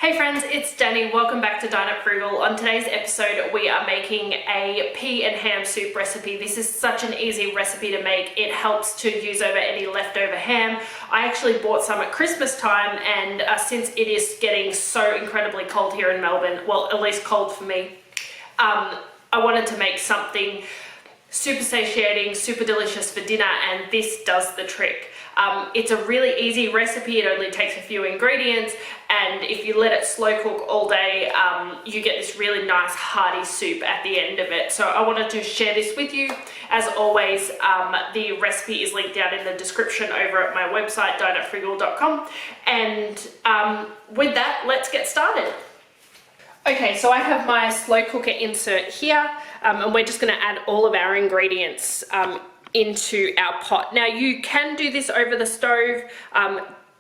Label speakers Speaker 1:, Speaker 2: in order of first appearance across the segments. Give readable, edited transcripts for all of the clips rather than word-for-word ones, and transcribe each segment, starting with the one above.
Speaker 1: Hey friends, it's Danny. Welcome back to Dine It Frugal. On today's episode, we are making a pea and ham soup recipe. This is such an easy recipe to make. It helps to use over any leftover ham. I actually bought some at Christmas time, and since it is getting so incredibly cold here in Melbourne, well, at least cold for me, I wanted to make something super satiating, super delicious for dinner, and this does the trick. It's a really easy recipe. It only takes a few ingredients, and if you let it slow cook all day, you get this really nice hearty soup at the end of it. So I wanted to share this with you. As always, the recipe is linked down in the description over at my website, dineitfrugal.com. And with that, let's get started. Okay, so I have my slow cooker insert here, and we're just going to add all of our ingredients into our pot. Now you can do this over the stove,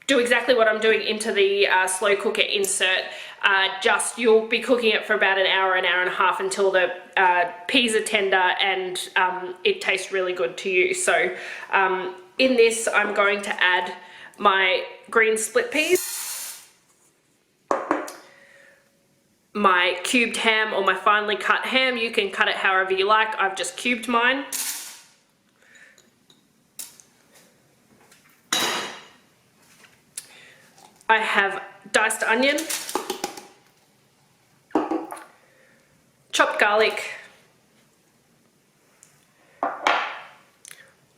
Speaker 1: do exactly what I'm doing into the slow cooker insert, just you'll be cooking it for about an hour and a half until the peas are tender and it tastes really good to you. So in this I'm going to add my green split peas, my cubed ham or my finely cut ham. You can cut it however you like. I've just cubed mine. I have diced onion, chopped garlic,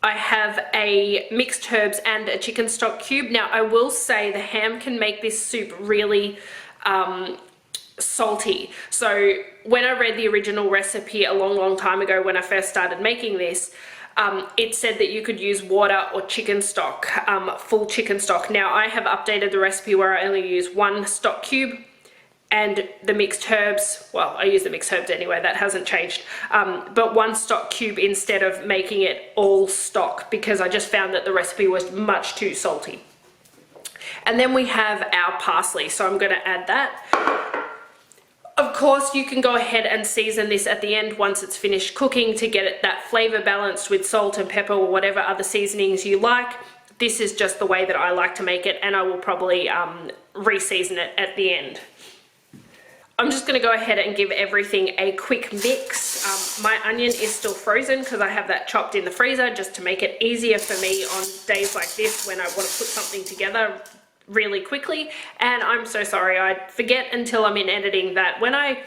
Speaker 1: I have a mixed herbs and a chicken stock cube. Now I will say the ham can make this soup really salty. So when I read the original recipe a long time ago when I first started making this, it said that you could use water or chicken stock, full chicken stock. Now I have updated the recipe where I only use one stock cube and the mixed herbs. Well, I use the mixed herbs anyway, that hasn't changed, but one stock cube instead of making it all stock, because I just found that the recipe was much too salty. And then we have our parsley, so I'm going to add that. Of course, you can go ahead and season this at the end once it's finished cooking to get it that flavor balanced with salt and pepper or whatever other seasonings you like. This is just the way that I like to make it, and I will probably re-season it at the end. I'm just going to go ahead and give everything a quick mix. My onion is still frozen because I have that chopped in the freezer just to make it easier for me on days like this when I want to put something together really quickly. And I'm so sorry, I forget until I'm in editing that when I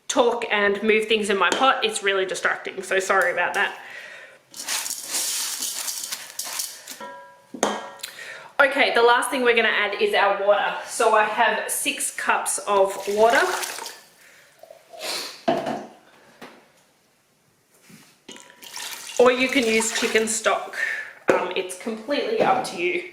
Speaker 1: talk and move things in my pot, it's really distracting, so sorry about that. Okay, the last thing we're going to add is our water. So I have 6 cups of water. Or you can use chicken stock. It's completely up to you.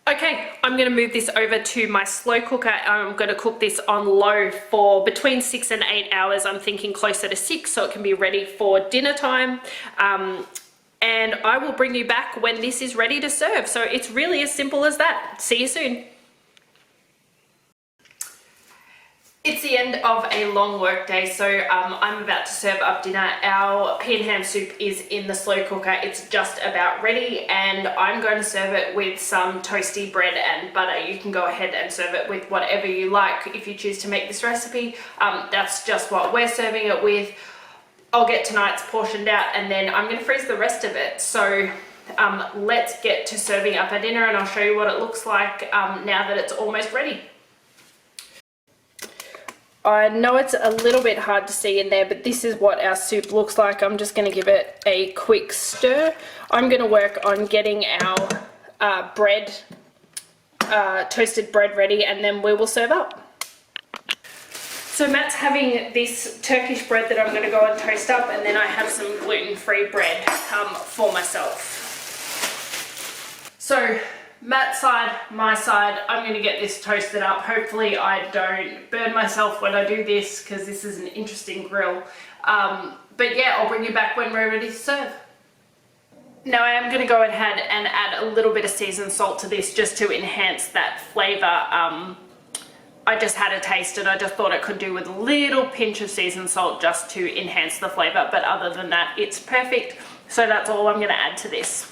Speaker 1: Okay, I'm going to move this over to my slow cooker. I'm going to cook this on low for between 6 and 8 hours. I'm thinking closer to 6 so it can be ready for dinner time. And I will bring you back when this is ready to serve. So it's really as simple as that. See you soon. It's the end of a long work day, so I'm about to serve up dinner. Our pea and ham soup is in the slow cooker. It's just about ready, and I'm going to serve it with some toasty bread and butter. You can go ahead and serve it with whatever you like if you choose to make this recipe. That's just what we're serving it with. I'll get tonight's portioned out, and then I'm going to freeze the rest of it. So let's get to serving up our dinner, and I'll show you what it looks like now that it's almost ready. I know it's a little bit hard to see in there, but this is what our soup looks like. I'm just going to give it a quick stir. I'm going to work on getting our toasted bread ready, and then we will serve up. So Matt's having this Turkish bread that I'm going to go and toast up, and then I have some gluten-free bread for myself. So Matt's side, my side, I'm going to get this toasted up. Hopefully I don't burn myself when I do this, because this is an interesting grill. But yeah, I'll bring you back when we're ready to serve. Now I am going to go ahead and add a little bit of seasoned salt to this just to enhance that flavour. I just had a taste and I just thought it could do with a little pinch of seasoned salt just to enhance the flavour, but other than that it's perfect. So that's all I'm going to add to this.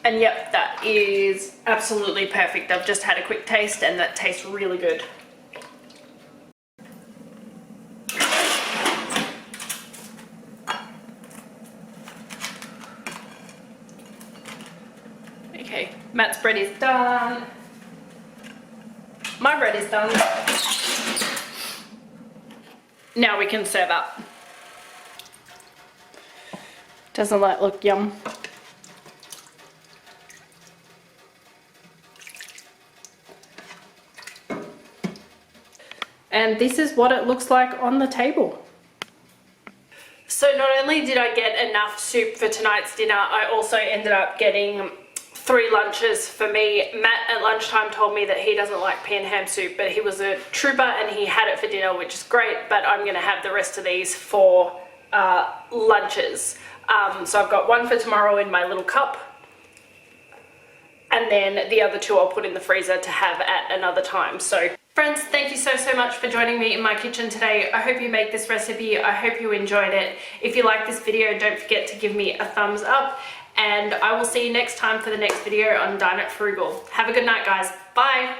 Speaker 1: And yep, that is absolutely perfect. I've just had a quick taste and that tastes really good. Okay, Matt's bread is done. My bread is done. Now we can serve up. Doesn't that look yum? And this is what it looks like on the table. So not only did I get enough soup for tonight's dinner, I also ended up getting 3 lunches for me. Matt at lunchtime told me that he doesn't like pea and ham soup, but he was a trooper and he had it for dinner, which is great, but I'm gonna have the rest of these for lunches. So I've got 1 for tomorrow in my little cup, and then the other 2 I'll put in the freezer to have at another time. So friends, thank you so much for joining me in my kitchen today. I hope you make this recipe. I hope you enjoyed it. If you like this video, don't forget to give me a thumbs up, and I will see you next time for the next video on Dine It Frugal. Have a good night, guys. Bye.